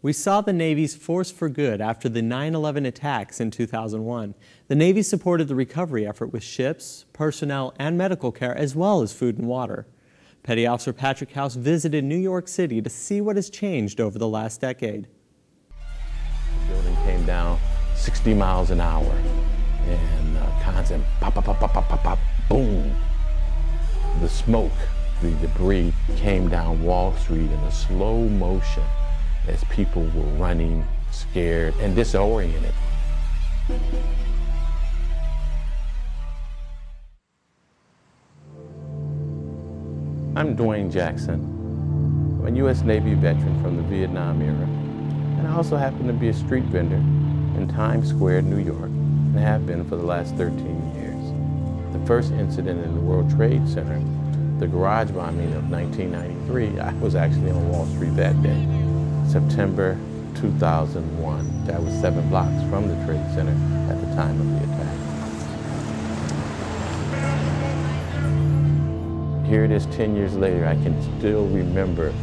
We saw the Navy's force for good after the 9/11 attacks in 2001. The Navy supported the recovery effort with ships, personnel, and medical care, as well as food and water. Petty Officer Patrick House visited New York City to see what has changed over the last decade. The building came down 60 miles an hour, and constant pop, pop, pop, pop, pop, pop, pop, boom. The smoke, the debris came down Wall Street in a slow motion as people were running, scared, and disoriented. I'm Dwayne Jackson. I'm a U.S. Navy veteran from the Vietnam era, and I also happen to be a street vendor in Times Square, New York, and have been for the last 13 years. The first incident in the World Trade Center, the garage bombing of 1993, I was actually on Wall Street that day. September 2001. That was 7 blocks from the Trade Center at the time of the attack. Here it is 10 years later. I can still remember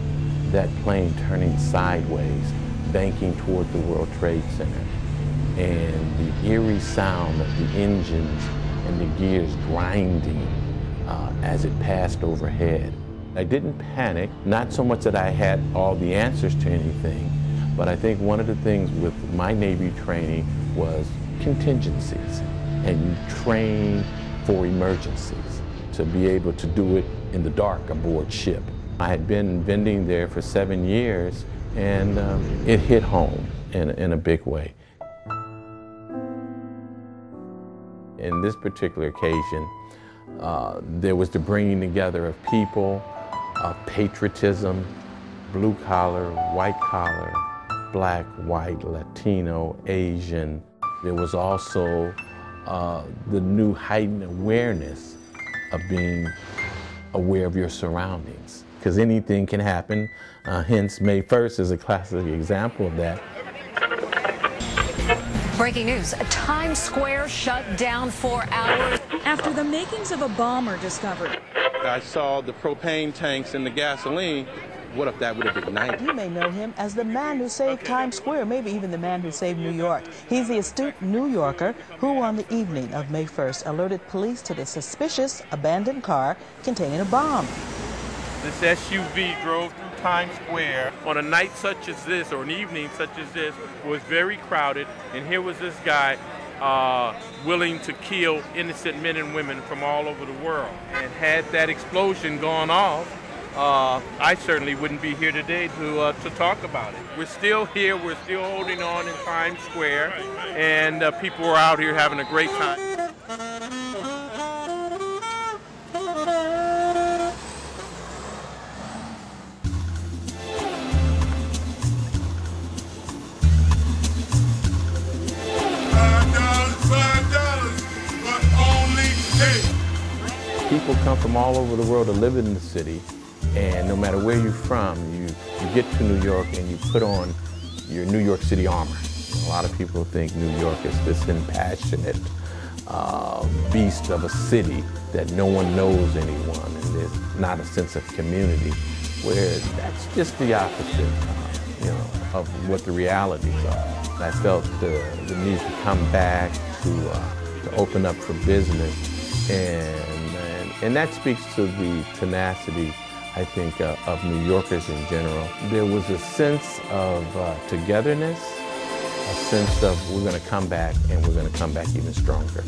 that plane turning sideways, banking toward the World Trade Center, and the eerie sound of the engines and the gears grinding as it passed overhead. I didn't panic, not so much that I had all the answers to anything, but I think one of the things with my Navy training was contingencies, and you train for emergencies to be able to do it in the dark aboard ship. I had been vending there for 7 years, and it hit home in a big way. In this particular occasion, there was the bringing together of people, of patriotism, blue collar, white collar, black, white, Latino, Asian. There was also the new heightened awareness of being aware of your surroundings, because anything can happen. Hence, May 1st is a classic example of that. Breaking news, Times Square shut down for hours after the makings of a bomb are discovered. I saw the propane tanks and the gasoline. What if that would have ignited? You may know him as the man who saved Times Square, maybe even the man who saved New York. He's the astute New Yorker who, on the evening of May 1st, alerted police to the suspicious abandoned car containing a bomb. This SUV drove through Times Square on a night such as this, or an evening such as this, was very crowded, and here was this guy willing to kill innocent men and women from all over the world. And had that explosion gone off, I certainly wouldn't be here today to talk about it. We're still here, we're still holding on in Times Square, and people are out here having a great time. People come from all over the world to live in the city, and no matter where you're from, you get to New York and you put on your New York City armor. A lot of people think New York is this impassionate beast of a city that no one knows anyone, and there's not a sense of community, where that's just the opposite, of what the realities are. I felt the need to come back to open up for business, and that speaks to the tenacity, I think, of New Yorkers in general. There was a sense of togetherness, a sense of we're going to come back, and we're going to come back even stronger.